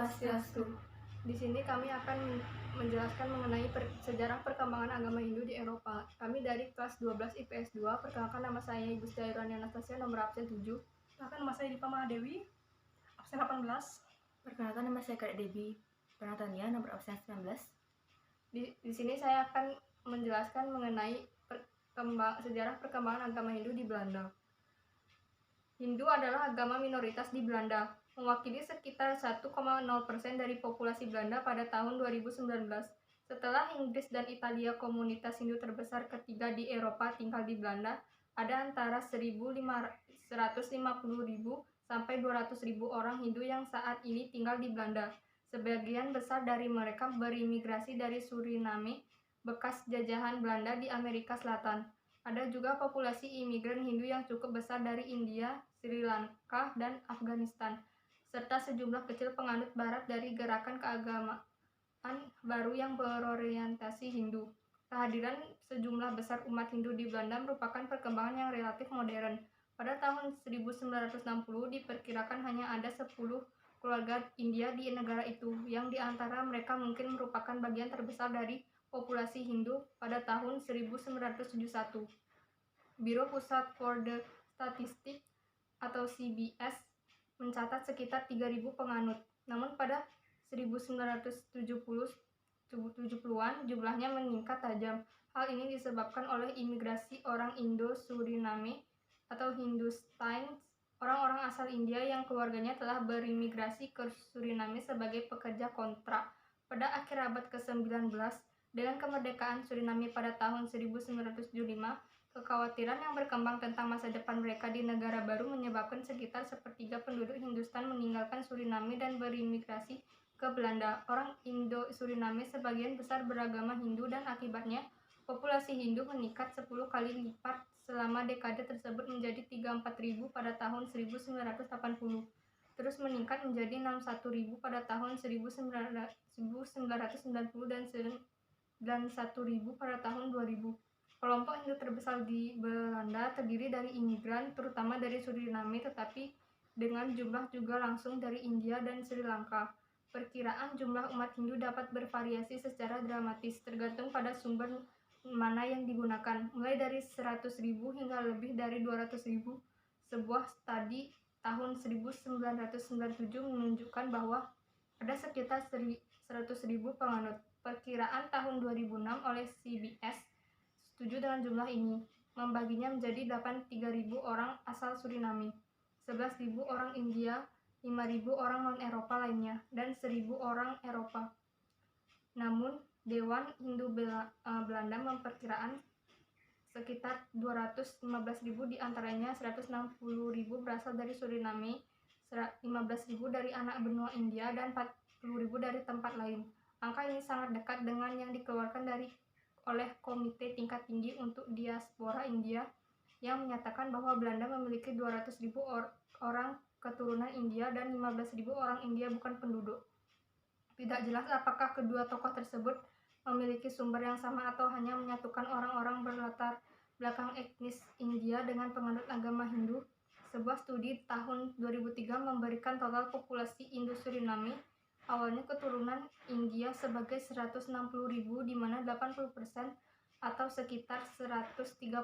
Swastiastu. Di sini kami akan menjelaskan mengenai sejarah perkembangan agama Hindu di Eropa. Kami dari kelas 12 IPS 2. Perkenalkan, nama saya Ibu Siti Airani Anastasia, nomor absen 7. Perkenalkan, nama saya Dipa Mahadewi, absen 18. Perkenalkan, nama saya Kak Debi Pranatania, nomor absen 19. Di sini saya akan menjelaskan mengenai sejarah perkembangan agama Hindu di Belanda. Hindu adalah agama minoritas di Belanda, mewakili sekitar 1,0% dari populasi Belanda pada tahun 2019. Setelah Inggris dan Italia, komunitas Hindu terbesar ketiga di Eropa tinggal di Belanda. Ada antara 150.000 sampai 200.000 orang Hindu yang saat ini tinggal di Belanda. Sebagian besar dari mereka berimigrasi dari Suriname, bekas jajahan Belanda di Amerika Selatan. Ada juga populasi imigran Hindu yang cukup besar dari India, Sri Lanka, dan Afghanistan, serta sejumlah kecil penganut barat dari gerakan keagamaan baru yang berorientasi Hindu. Kehadiran sejumlah besar umat Hindu di Belanda merupakan perkembangan yang relatif modern. Pada tahun 1960 diperkirakan hanya ada 10 keluarga India di negara itu, yang diantara mereka mungkin merupakan bagian terbesar dari populasi Hindu pada tahun 1971. Biro Pusat for the Statistics atau CBS mencatat sekitar 3.000 penganut. Namun pada 1970-an jumlahnya meningkat tajam. Hal ini disebabkan oleh imigrasi orang Indo-Suriname atau Hindustans, orang-orang asal India yang keluarganya telah berimigrasi ke Suriname sebagai pekerja kontrak. Pada akhir abad ke-19, dengan kemerdekaan Suriname pada tahun 1975, kekhawatiran yang berkembang tentang masa depan mereka di negara baru menyebabkan sekitar sepertiga penduduk Hindustan meninggalkan Suriname dan berimigrasi ke Belanda. Orang Indo-Suriname sebagian besar beragama Hindu dan akibatnya populasi Hindu meningkat 10 kali lipat selama dekade tersebut menjadi 34.000 pada tahun 1980. Terus meningkat menjadi 61.000 pada tahun 1990 dan 1.000 pada tahun 2000. Kelompok Hindu terbesar di Belanda terdiri dari imigran, terutama dari Suriname, tetapi dengan jumlah juga langsung dari India dan Sri Lanka. Perkiraan jumlah umat Hindu dapat bervariasi secara dramatis, tergantung pada sumber mana yang digunakan, mulai dari 100.000 hingga lebih dari 200.000. Sebuah studi tahun 1997 menunjukkan bahwa ada sekitar 100.000 penganut. Perkiraan tahun 2006 oleh CBS setuju dengan jumlah ini, membaginya menjadi 83.000 orang asal Suriname, 11.000 orang India, 5.000 orang non-Eropa lainnya, dan 1.000 orang Eropa. Namun, Dewan Hindu Belanda memperkirakan sekitar 215.000 diantaranya 160.000 berasal dari Suriname, 15.000 dari anak benua India, dan 40.000 dari tempat lain. Angka ini sangat dekat dengan yang dikeluarkan oleh Komite Tingkat Tinggi untuk Diaspora India, yang menyatakan bahwa Belanda memiliki 200.000 orang keturunan India dan 15.000 orang India bukan penduduk. Tidak jelas apakah kedua tokoh tersebut memiliki sumber yang sama atau hanya menyatukan orang-orang berlatar belakang etnis India dengan penganut agama Hindu. Sebuah studi tahun 2003 memberikan total populasi Indo-Suriname awalnya keturunan India sebagai 160.000, di mana 80% atau sekitar 130.000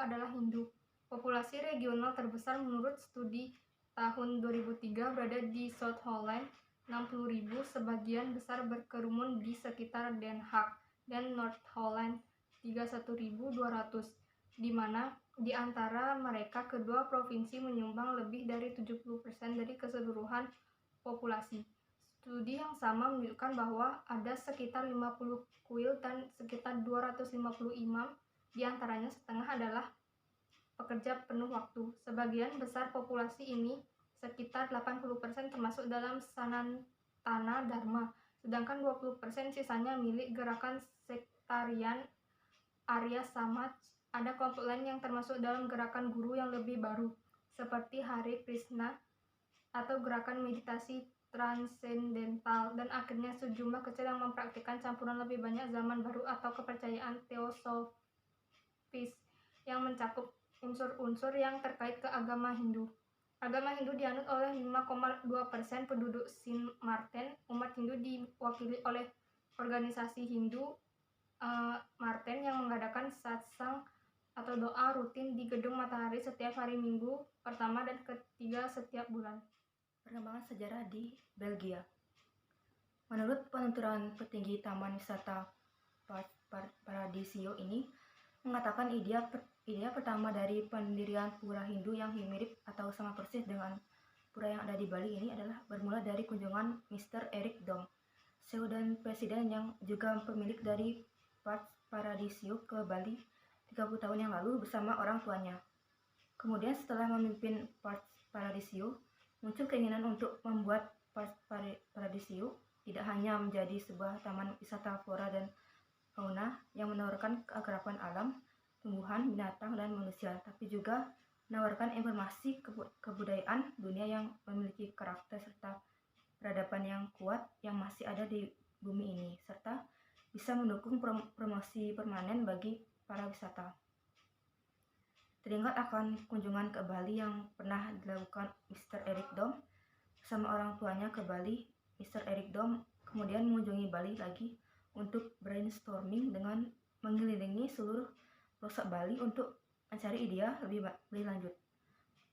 adalah Hindu. Populasi regional terbesar menurut studi tahun 2003 berada di South Holland, 60.000, sebagian besar berkerumun di sekitar Den Haag, dan North Holland, 31.200, di mana di antara mereka kedua provinsi menyumbang lebih dari 70% dari keseluruhan populasi. Studi yang sama menunjukkan bahwa ada sekitar 50 kuil dan sekitar 250 imam, di antaranya setengah adalah pekerja penuh waktu. Sebagian besar populasi ini, sekitar 80%, termasuk dalam Sanatana Dharma, sedangkan 20% sisanya milik gerakan sektarian Arya Samaj. Ada kelompok lain yang termasuk dalam gerakan guru yang lebih baru, seperti Hare Krishna atau gerakan meditasi transendental, dan akhirnya sejumlah kecil yang mempraktikkan campuran lebih banyak zaman baru atau kepercayaan teosofis yang mencakup unsur-unsur yang terkait ke agama Hindu. Agama Hindu dianut oleh 5,2% penduduk Sint Maarten. Umat Hindu diwakili oleh organisasi Hindu Maarten yang mengadakan satsang atau doa rutin di Gedung Matahari setiap hari Minggu pertama dan ketiga setiap bulan. Perkembangan sejarah di Belgia. Menurut penuturan petinggi Taman Wisata Paradisio ini mengatakan idea pertama dari pendirian pura Hindu yang mirip atau sama persis dengan pura yang ada di Bali ini adalah bermula dari kunjungan Mr. Eric Dom, CEO dan presiden yang juga pemilik dari Paradisio ke Bali 30 tahun yang lalu bersama orang tuanya. Kemudian setelah memimpin Paradisio, muncul keinginan untuk membuat Paradisio tidak hanya menjadi sebuah taman wisata flora dan fauna yang menawarkan keakraban alam, tumbuhan, binatang, dan manusia, tapi juga menawarkan informasi kebudayaan dunia yang memiliki karakter serta peradaban yang kuat yang masih ada di bumi ini, serta bisa mendukung promosi permanen bagi para wisata. Teringat akan kunjungan ke Bali yang pernah dilakukan Mr. Eric Dom bersama orang tuanya ke Bali, Mr. Eric Dom kemudian mengunjungi Bali lagi untuk brainstorming dengan mengelilingi seluruh pelosok Bali untuk mencari ide lebih lanjut.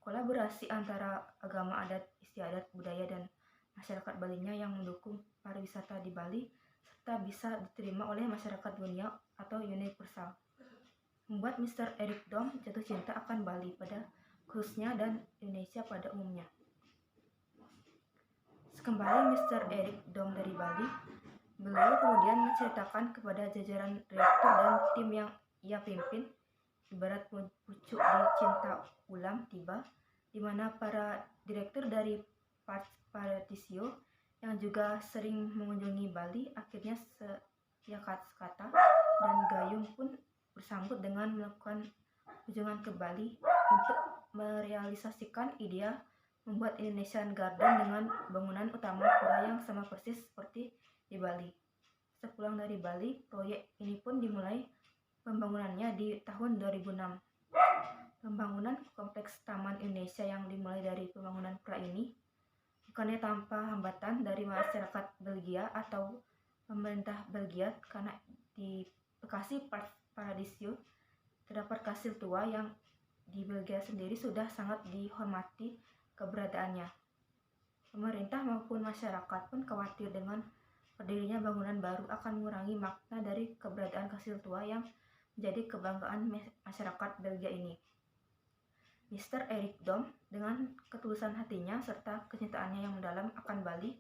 Kolaborasi antara agama adat, istiadat, budaya, dan masyarakat Balinya yang mendukung pariwisata di Bali serta bisa diterima oleh masyarakat dunia atau universal membuat Mr. Eric Dom jatuh cinta akan Bali pada khususnya dan Indonesia pada umumnya. Sekembali Mr. Eric Dom dari Bali, beliau kemudian menceritakan kepada jajaran direktur dan tim yang ia pimpin, ibarat pucuk di cinta ulam tiba, di mana para direktur dari Paradisio yang juga sering mengunjungi Bali akhirnya sekata dan gayung pun bersambut dengan melakukan kunjungan ke Bali untuk merealisasikan ide membuat Indonesian Garden dengan bangunan utama pura yang sama persis seperti di Bali. Sepulang dari Bali, proyek ini pun dimulai pembangunannya di tahun 2006. Pembangunan kompleks Taman Indonesia yang dimulai dari pembangunan pura ini bukannya tanpa hambatan dari masyarakat Belgia atau pemerintah Belgia, karena di Bekasi Paradisio terdapat kastil tua yang di Belgia sendiri sudah sangat dihormati keberadaannya. Pemerintah maupun masyarakat pun khawatir dengan berdirinya bangunan baru akan mengurangi makna dari keberadaan kastil tua yang menjadi kebanggaan masyarakat Belgia ini. Mr. Eric Dom dengan ketulusan hatinya serta kecintaannya yang mendalam akan Bali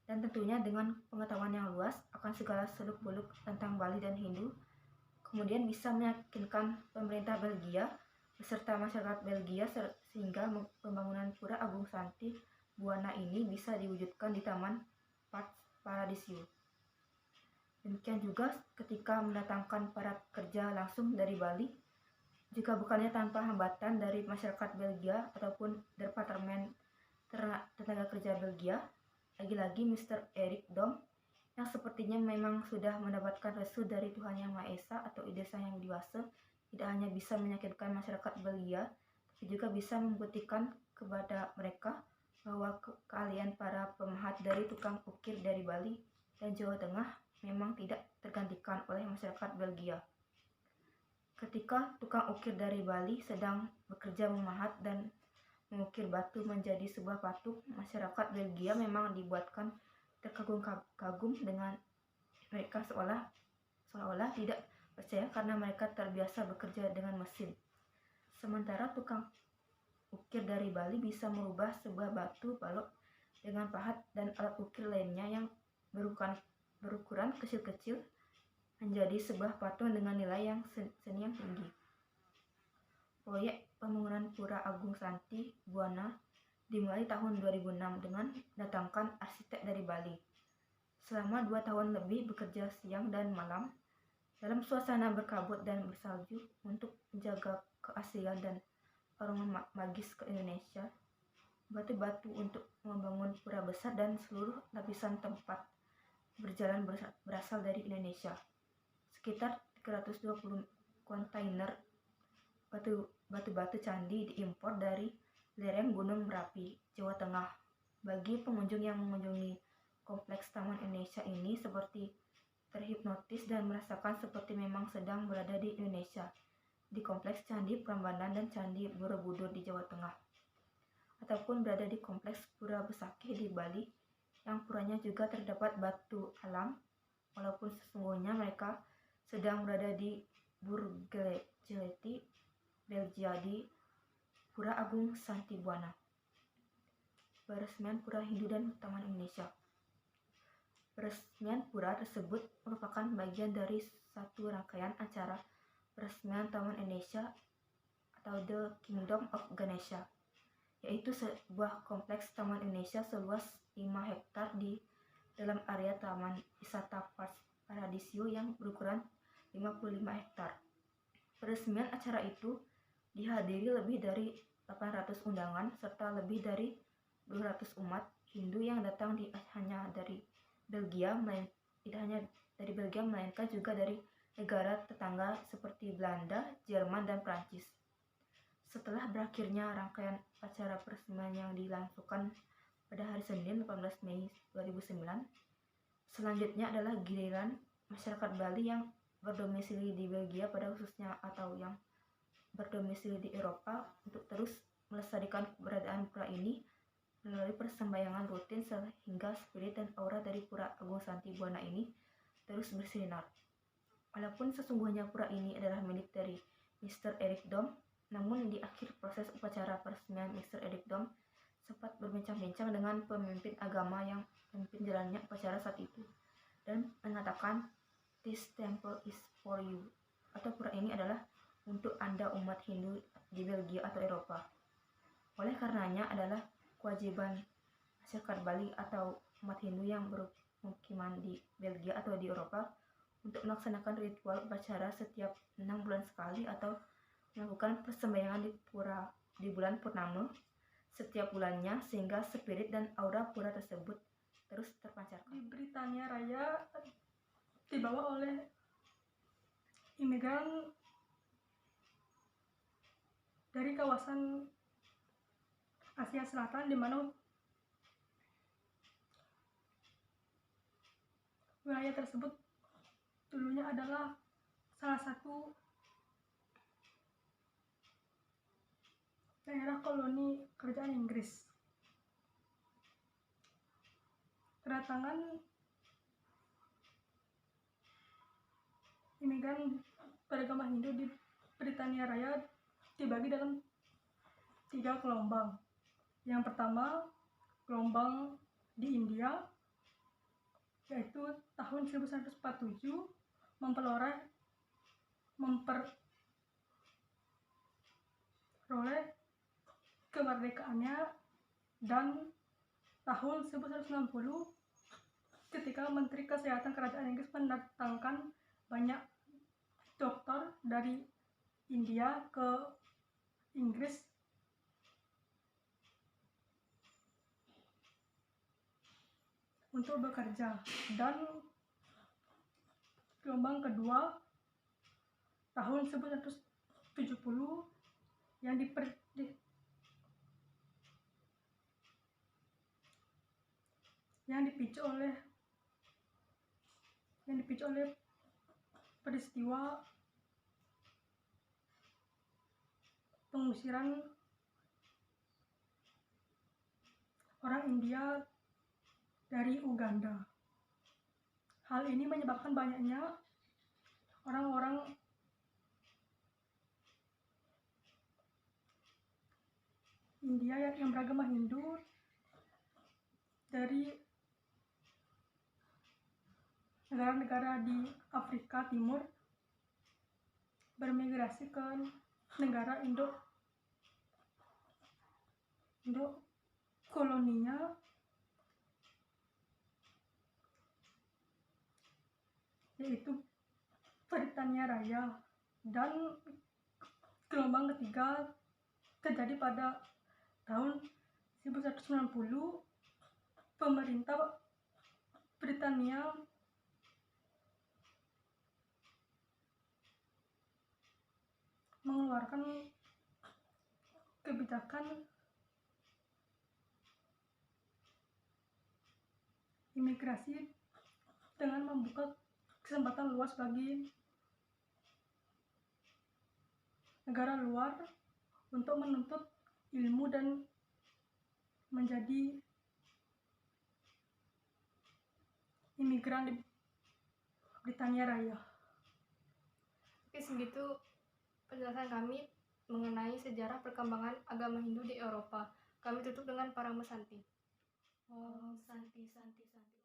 dan tentunya dengan pengetahuan yang luas akan segala seluk-beluk tentang Bali dan Hindu, kemudian bisa meyakinkan pemerintah Belgia beserta masyarakat Belgia sehingga pembangunan Pura Agung Santi Buana ini bisa diwujudkan di Taman Paradisio. Demikian juga ketika mendatangkan para pekerja langsung dari Bali, juga bukannya tanpa hambatan dari masyarakat Belgia ataupun Departemen Tenaga Kerja Belgia, lagi-lagi Mr. Eric Dom yang sepertinya memang sudah mendapatkan restu dari Tuhan Yang Maha Esa atau ide sang yang dewasa, tidak hanya bisa meyakinkan masyarakat Belgia, tapi juga bisa membuktikan kepada mereka bahwa keahlian para pemahat dari tukang ukir dari Bali dan Jawa Tengah memang tidak tergantikan oleh masyarakat Belgia. Ketika tukang ukir dari Bali sedang bekerja memahat dan mengukir batu menjadi sebuah patung, masyarakat Belgia memang dibuatkan terkagum-kagum dengan mereka seolah-olah tidak percaya karena mereka terbiasa bekerja dengan mesin. Sementara tukang ukir dari Bali bisa merubah sebuah batu balok dengan pahat dan alat ukir lainnya yang berukuran kecil-kecil menjadi sebuah patung dengan nilai yang seni yang tinggi. Proyek pembangunan Pura Agung Santi Buana dimulai tahun 2006 dengan mendatangkan arsitek dari Bali. Selama 2 tahun lebih bekerja siang dan malam dalam suasana berkabut dan bersalju untuk menjaga keaslian dan aroma magis ke Indonesia. Batu-batu untuk membangun pura besar dan seluruh lapisan tempat berjalan berasal dari Indonesia. Sekitar 320 kontainer batu-batu candi diimpor dari lereng Gunung Merapi, Jawa Tengah. Bagi pengunjung yang mengunjungi kompleks Taman Indonesia ini seperti terhipnotis dan merasakan seperti memang sedang berada di Indonesia, di kompleks Candi Prambanan dan Candi Borobudur di Jawa Tengah, ataupun berada di kompleks Pura Besakih di Bali, yang puranya juga terdapat batu alam, walaupun sesungguhnya mereka sedang berada di Burgergeleti, Belgia di Pura Agung Santibuana. Peresmian Pura Hindu dan Taman Indonesia. Peresmian pura tersebut merupakan bagian dari satu rangkaian acara peresmian Taman Indonesia atau The Kingdom of Ganesha, yaitu sebuah kompleks Taman Indonesia seluas 5 hektar di dalam area Taman Wisata Paradisio yang berukuran 55 hektar. Peresmian acara itu dihadiri lebih dari 800 undangan serta lebih dari 200 umat Hindu yang datang tidak hanya dari Belgia, melainkan juga dari negara tetangga seperti Belanda, Jerman, dan Prancis. Setelah berakhirnya rangkaian acara peresmian yang dilangsungkan pada hari Senin 18 Mei 2009, selanjutnya adalah giliran masyarakat Bali yang berdomisili di Belgia pada khususnya atau yang berdomisili di Eropa untuk terus melestarikan keberadaan pura ini melalui persembahyangan rutin sehingga spirit dan aura dari Pura Agung Santibuana ini terus bersinar. Walaupun sesungguhnya pura ini adalah milik dari Mr. Eric Dom, namun di akhir proses upacara peresmian Mr. Eric Dom sempat berbincang-bincang dengan pemimpin agama yang memimpin jalannya upacara saat itu dan mengatakan, "This temple is for you," atau pura ini adalah untuk Anda umat Hindu di Belgia atau Eropa. Oleh karenanya adalah kewajiban masyarakat Bali atau umat Hindu yang bermukiman di Belgia atau di Eropa untuk melaksanakan ritual upacara setiap 6 bulan sekali atau melakukan persembahyangan di bulan purnama setiap bulannya sehingga spirit dan aura pura tersebut terus terpancarkan. Di Britania Raya dibawa oleh imigran dari kawasan Asia Selatan, di mana wilayah tersebut dulunya adalah salah satu daerah koloni kerajaan Inggris. Kedatangan imigran beragama Hindu di Britania Raya dibagi dalam 3 gelombang. Yang pertama, gelombang di India, yaitu tahun 1147 memperoleh kemerdekaannya, dan tahun 1160 ketika Menteri Kesehatan Kerajaan Inggris mendatangkan banyak dokter dari India ke Inggris untuk bekerja. Dan gelombang kedua tahun 1170 yang dipicu oleh peristiwa pengusiran orang India dari Uganda. Hal ini menyebabkan banyaknya orang-orang India yang beragama Hindu dari negara-negara di Afrika Timur bermigrasi ke negara Indo koloninya, yaitu Britania Raya. Dan gelombang ketiga terjadi pada tahun 1190. Pemerintah Britania mengeluarkan kebijakan imigrasi dengan membuka kesempatan luas bagi negara luar untuk menuntut ilmu dan menjadi imigran di Britania Raya. Oke, segitu penjelasan kami mengenai sejarah perkembangan agama Hindu di Eropa. Kami tutup dengan Paramasanti. Om Santi Santi Santi.